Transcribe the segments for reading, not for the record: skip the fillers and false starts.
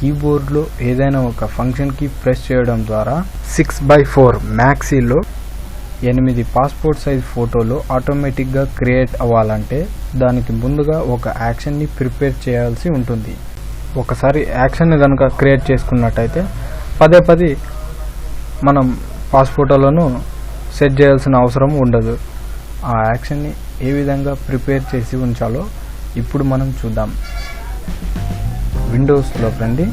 కీబోర్డ్లో ఏదైనా ఒక ఫంక్షన్కి ప్రెస్ చేయడం ద్వారా 6x4 మ్యాక్సీలో 8 పాస్పోర్ట్ సైజ్ ఫోటోలు ఆటోమేటిక్గా క్రియేట్ అవ్వాలంటే దానికి ముందుగా ఒక యాక్షన్ని ప్రిపేర్ చేయాల్సి ఉంటుంది. ఒకసారి యాక్షన్ని కనుక క్రియేట్ చేసుకున్నట్టయితే పదే మనం పాస్పోర్ట్లను సెట్ చేయాల్సిన అవసరం ఉండదు. ఆ యాక్షన్ని ఏ విధంగా ప్రిపేర్ చేసి ఉంచాలో ఇప్పుడు మనం చూద్దాం. విండోస్లోకి రండి.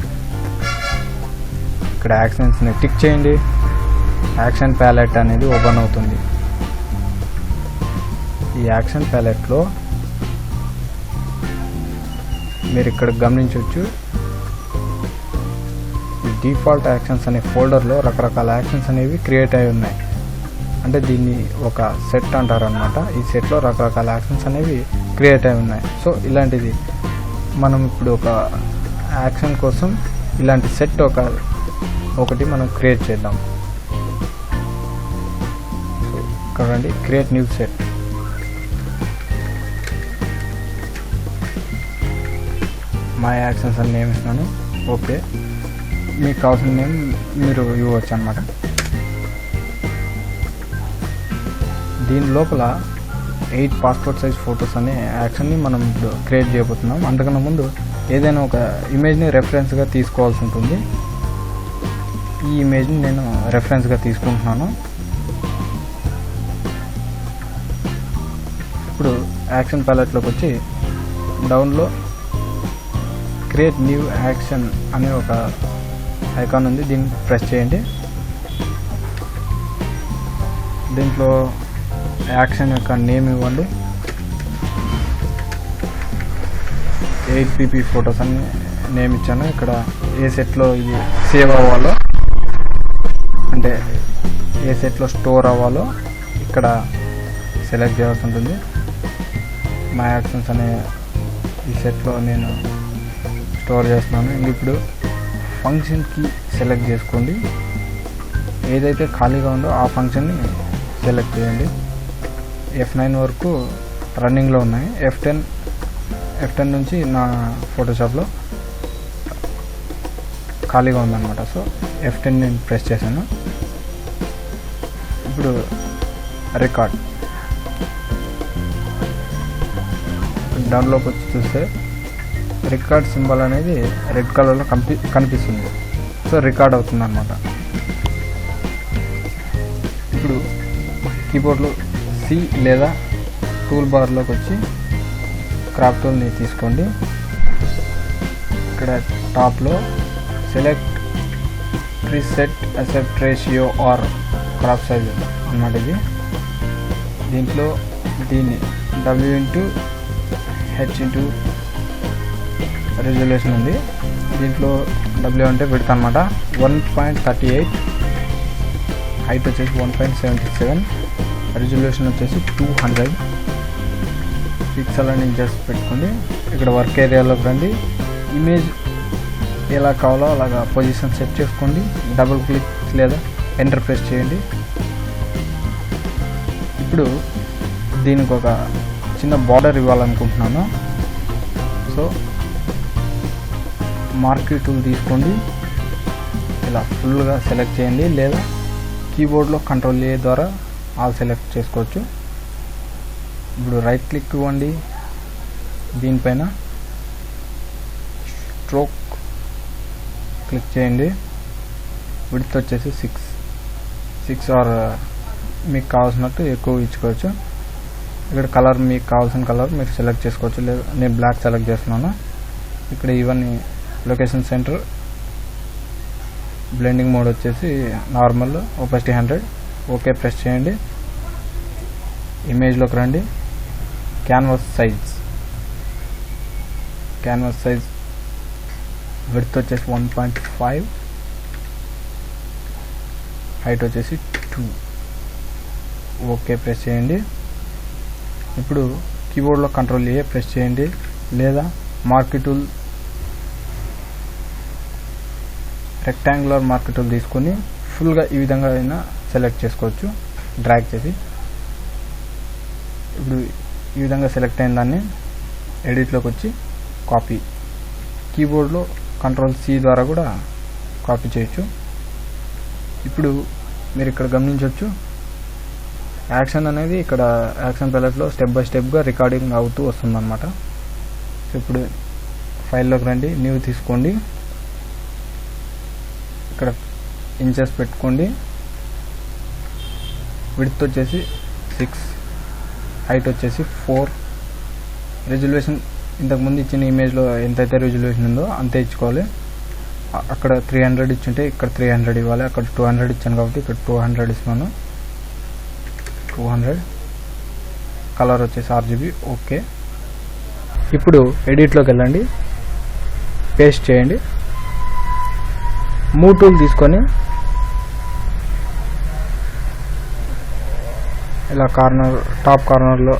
ఇక్కడ యాక్షన్స్ని టిక్ చేయండి. యాక్షన్ ప్యాలెట్ అనేది ఓపెన్ అవుతుంది. ఈ యాక్షన్ ప్యాలెట్లో మీరు ఇక్కడ గమనించవచ్చు, ఈ డిఫాల్ట్ యాక్షన్స్ అనే ఫోల్డర్లో రకరకాల యాక్షన్స్ అనేవి క్రియేట్ అయి ఉన్నాయి. అంటే దీన్ని ఒక సెట్ అంటారు అనమాట. ఈ సెట్లో రకరకాల యాక్షన్స్ అనేవి క్రియేట్ అయి ఉన్నాయి. సో ఇలాంటిది మనం ఇప్పుడు ఒక యాక్షన్ కోసం ఇలాంటి సెట్ ఒకటి మనం క్రియేట్ చేద్దాం. ఇక్కడ రండి, create new set. My actions అని నేమ్ ఇస్తున్నాను. ఓకే, మీకు కావాల్సిన నేమ్ మీరు ఇవ్వచ్చు అనమాట. దీని లోపల 8 పాస్పోర్ట్ సైజ్ ఫొటోస్ అనే యాక్షన్ని మనం ఇప్పుడు క్రియేట్ చేయబోతున్నాం. అంతకన్నా ముందు ఏదైనా ఒక ఇమేజ్ని రెఫరెన్స్గా తీసుకోవాల్సి ఉంటుంది. ఈ ఇమేజ్ని నేను రెఫరెన్స్గా తీసుకుంటున్నాను. ఇప్పుడు యాక్షన్ ప్యాలెట్లోకి వచ్చి డౌన్లో క్రియేట్ న్యూ యాక్షన్ అనే ఒక ఐకాన్ ఉంది. దీన్ని ప్రెస్ చేయండి. దీంట్లో యాక్షన్ యొక్క నేమ్ ఇవ్వండి. 8pp ఫొటోస్ అని నేమ్ ఇచ్చాను. ఇక్కడ ఏ సెట్లో ఇది సేవ్ అవ్వాలో, అంటే ఏ సెట్లో స్టోర్ అవ్వాలో ఇక్కడ సెలెక్ట్ చేయాల్సి ఉంటుంది. మై యాక్షన్స్ అనే ఈ సెట్లో నేను స్టోర్ చేస్తున్నాను. ఇప్పుడు ఫంక్షన్కి సెలెక్ట్ చేసుకోండి. ఏదైతే ఖాళీగా ఉందో ఆ ఫంక్షన్ని సెలెక్ట్ చేయండి. F9 వరకు రన్నింగ్లో ఉన్నాయి. F10 నుంచి నా ఫోటోషాప్లో ఖాళీగా ఉందన్నమాట. సో F10 నేను ప్రెస్ చేశాను. ఇప్పుడు రికార్డ్ డౌన్లోకి వచ్చి చూస్తే రికార్డ్ సింబల్ అనేది రెడ్ కలర్లో కనిపిస్తుంది. సో రికార్డ్ అవుతుంది అన్నమాట. ఇప్పుడు కీబోర్డ్లో C లేదా టూల్ బార్లోకి వచ్చి క్రాప్ టూల్ని తీసుకోండి. ఇక్కడ టాప్లో select preset aspect ratio or crop size అన్నమాట. ఇది దీంట్లో దీన్ని W/H రెజల్యూషన్ ఉంది. దీంట్లో W అంటే విడ్త్ అనమాట. 1.38, హైట్ వచ్చేసి 1.77, రెజల్యూషన్ వచ్చేసి 200 పిక్సెల్ అని జస్ట్ పెట్టుకోండి. ఇక్కడ వర్క్ ఏరియాలోకి రండి. ఇమేజ్ ఎలా కావాలో అలాగా పొజిషన్ సెట్ చేసుకోండి. డబుల్ క్లిక్ లేదా ఎంటర్ ప్రెస్ చేయండి. ఇప్పుడు దీనికి ఒక చిన్న బార్డర్ ఇవ్వాలనుకుంటున్నాను. సో మార్కీ టూల్ తీసుకోండి. ఇలా ఫుల్గా సెలెక్ట్ చేయండి, లేదా కీబోర్డ్లో Ctrl A ద్వారా ఆల్ సెలెక్ట్ చేసుకోవచ్చు. ఇప్పుడు రైట్ క్లిక్ ఇవ్వండి. దీనిపైన స్ట్రోక్ క్లిక్ చేయండి. విడ్త్ వచ్చేసి 6 ఆర్ మీకు కావాల్సినట్టు ఎక్కువ ఇచ్చుకోవచ్చు. ఇక్కడ కలర్ మీకు కావాల్సిన కలర్ మీరు సెలెక్ట్ చేసుకోవచ్చు. లేదా నేను బ్లాక్ సెలెక్ట్ చేస్తున్నాను. ఇక్కడ ఇవన్నీ లొకేషన్ సెంటర్, బ్లెండింగ్ మోడ్ వచ్చేసి నార్మల్, ఒపాసిటీ 100. ఓకే ప్రెస్ చేయండి. ఇమేజ్లోకి రండి. క్యాన్వాస్ సైజ్ విడ్త్ వచ్చేసి 1.5, హైట్ వచ్చేసి 2. ఓకే ప్రెస్ చేయండి. ఇప్పుడు కీబోర్డ్లో Ctrl A ప్రెస్ చేయండి, లేదా marquee tool rectangular marquee tool తీసుకొని ఫుల్గా ఈ విధంగా అయినా సెలెక్ట్ చేసుకోవచ్చు డ్రాగ్ చేసి. ఇప్పుడు ఈ విధంగా సెలెక్ట్ అయిన దాన్ని ఎడిట్లోకి వచ్చి కాపీ, కీబోర్డ్లో Ctrl+C ద్వారా కూడా కాపీ చేయొచ్చు. ఇప్పుడు మీరు ఇక్కడ గమనించవచ్చు, యాక్షన్ అనేది ఇక్కడ యాక్షన్ ప్యాలెట్లో స్టెప్ బై స్టెప్గా రికార్డింగ్ అవుతూ వస్తుందన్నమాట. ఇప్పుడు ఫైల్లోకి రండి, న్యూ తీసుకోండి, ఇక్కడ ఇంచెస్ పెట్టుకోండి, విడ్త్ వచ్చేసి 6, హైట్ వచ్చేసి 4, రెజల్యూషన్ ఇంతకుముందు ఇచ్చిన ఇమేజ్లో ఎంతైతే రెజల్యూషన్ ఉందో అంతే ఇచ్చుకోవాలి. అక్కడ 300 ఇచ్చుంటే ఇక్కడ 300 ఇవ్వాలి. అక్కడ 200 ఇచ్చాను కాబట్టి ఇక్కడ 200 ఇస్తున్నాను. 200. కలర్ వచ్చేసి RGB. ఓకే. ఇప్పుడు ఎడిట్లోకి వెళ్ళండి, పేస్ట్ చేయండి, మూవ్ టూల్ తీసుకొని ఇలా టాప్ కార్నర్లో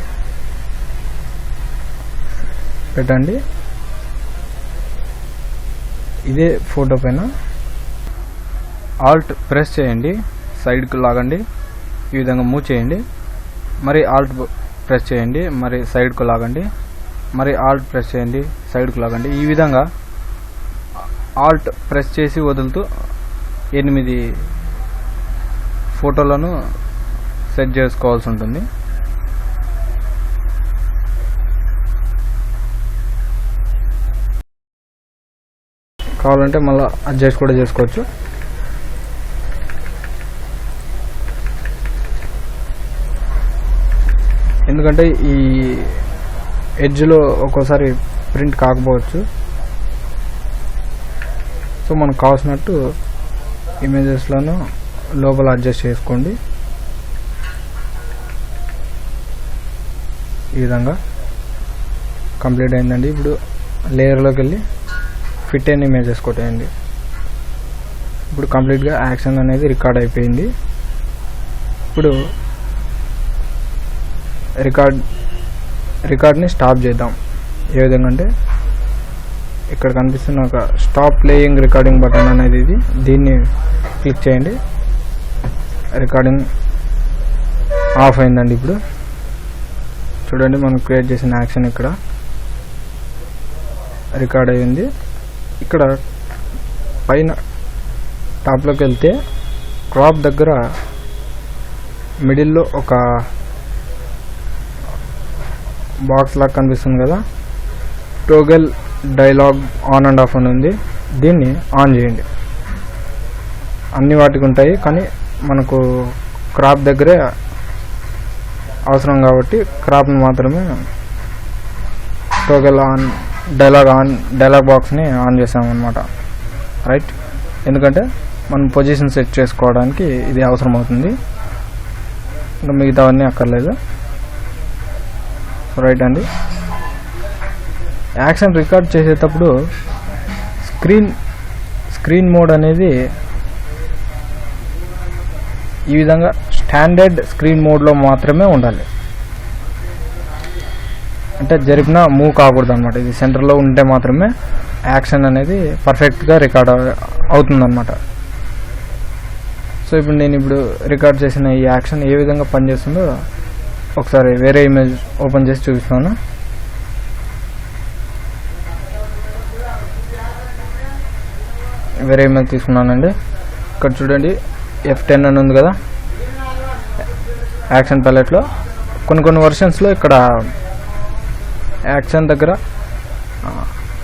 పెట్టండి. ఇదే ఫోటో పైన ఆల్ట్ ప్రెస్ చేయండి, సైడ్కి లాగండి, ఈ విధంగా మూవ్ చేయండి, మరి ఆల్ట్ ప్రెస్ చేయండి, మరి సైడ్కు లాగండి, మరి ఆల్ట్ ప్రెస్ చేయండి, సైడ్కు లాగండి. ఈ విధంగా ఆల్ట్ ప్రెస్ చేసి వదులుతూ 8 ఫోటోలను సెట్ చేసుకోవాల్సి ఉంటుంది. కావాలంటే మళ్ళీ అడ్జస్ట్ కూడా చేసుకోవచ్చు. ఎందుకంటే ఈ ఎడ్జ్లో ఒక్కోసారి ప్రింట్ కాకపోవచ్చు. సో మనకు కావాల్సినట్టు ఇమేజెస్లను లోపల అడ్జస్ట్ చేసుకోండి. ఈ విధంగా కంప్లీట్ అయిందండి. ఇప్పుడు లేయర్లోకి వెళ్ళి ఫిట్ అండ్ ఇమేజెస్ కొట్టేయండి. ఇప్పుడు కంప్లీట్గా యాక్షన్ అనేది రికార్డ్ అయిపోయింది. ఇప్పుడు రికార్డ్ని స్టాప్ చేద్దాం. ఏ విధంగా అంటే ఇక్కడ కనిపిస్తున్న ఒక స్టాప్ ప్లేయింగ్ రికార్డింగ్ బటన్ అనేది ఇది, దీన్ని క్లిక్ చేయండి. రికార్డింగ్ ఆఫ్ అయిందండి. ఇప్పుడు చూడండి, మనం క్రియేట్ చేసిన యాక్షన్ ఇక్కడ రికార్డ్ అయ్యింది. ఇక్కడ పైన టాప్లోకి వెళ్తే క్రాప్ దగ్గర మిడిల్లో ఒక బాక్స్ లాగా కనిపిస్తుంది కదా, toggle dialogue on and of అని ఉంది. దీన్ని ఆన్ చేయండి. అన్ని వాటికి ఉంటాయి, కానీ మనకు క్రాప్ దగ్గరే అవసరం కాబట్టి క్రాప్ని మాత్రమే టోగల్ ఆన్ డైలాగ్ బాక్స్ని ఆన్ చేసామన్నమాట. రైట్, ఎందుకంటే మనం పొజిషన్ సెట్ చేసుకోవడానికి ఇది అవసరం అవుతుంది, ఇంకా మిగతావన్నీ అక్కర్లేదు. రైట్ అండి. యాక్షన్ రికార్డ్ చేసేటప్పుడు స్క్రీన్ మోడ్ అనేది ఈ విధంగా స్టాండర్డ్ స్క్రీన్ మోడ్లో మాత్రమే ఉండాలి. అంటే జరిపిన మూవ్ కాకూడదు అనమాట. ఇది సెంటర్లో ఉంటే మాత్రమే యాక్షన్ అనేది పర్ఫెక్ట్గా రికార్డ్ అవుతుందన్నమాట. సో ఇప్పుడు నేను రికార్డ్ చేసిన ఈ యాక్షన్ ఏ విధంగా పనిచేస్తుందో ఒకసారి వేరే ఇమేజ్ ఓపెన్ చేసి చూపిస్తాను. వేరే ఇమేజ్ తీసుకున్నానండి. ఇక్కడ చూడండి, F10 అని ఉంది కదా యాక్షన్ ప్యాలెట్లో. కొన్ని వర్షన్స్లో ఇక్కడ యాక్షన్ దగ్గర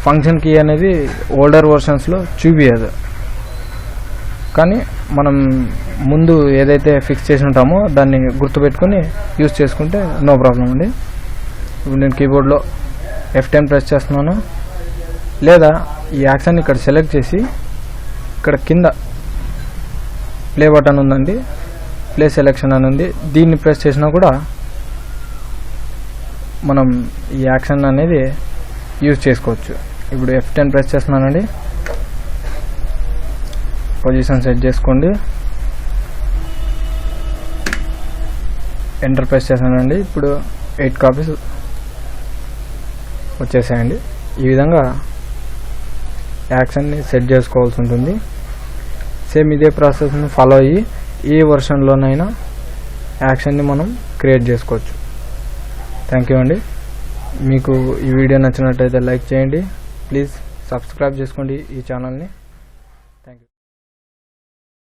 ఫంక్షన్ కీ అనేది ఓల్డర్ వర్షన్స్లో చూపించదు, కానీ మనం ముందు ఏదైతే ఫిక్స్ చేసి ఉంటామో దాన్ని గుర్తుపెట్టుకొని యూజ్ చేసుకుంటే నో ప్రాబ్లం అండి. ఇప్పుడు నేను కీబోర్డ్లో F10 ప్రెస్ చేస్తున్నాను, లేదా ఈ యాక్షన్ ఇక్కడ సెలెక్ట్ చేసి ఇక్కడ కింద ప్లే బటన్ ఉందండి, ప్లే సెలెక్షన్ అని ఉంది, దీన్ని ప్రెస్ చేసినా కూడా మనం ఈ యాక్షన్ అనేది యూజ్ చేసుకోవచ్చు. ఇప్పుడు F10 ప్రెస్ చేస్తున్నానండి, పొజిషన్ సెట్ చేసుకోండి, ఎంటర్ ప్రెస్ చేశానండి. ఇప్పుడు 8 కాపీస్ వచ్చేసాయండి. ఈ విధంగా యాక్షన్ని సెట్ చేసుకోవాల్సి ఉంటుంది. సేమ్ ఇదే ప్రాసెస్ని ఫాలో అయ్యి ఏ వర్షన్లోనైనా యాక్షన్ని మనం క్రియేట్ చేసుకోవచ్చు. థ్యాంక్ యూ అండి. మీకు ఈ వీడియో నచ్చినట్టయితే లైక్ చేయండి, ప్లీజ్ సబ్స్క్రైబ్ చేసుకోండి ఈ ఛానల్ని. Thank you.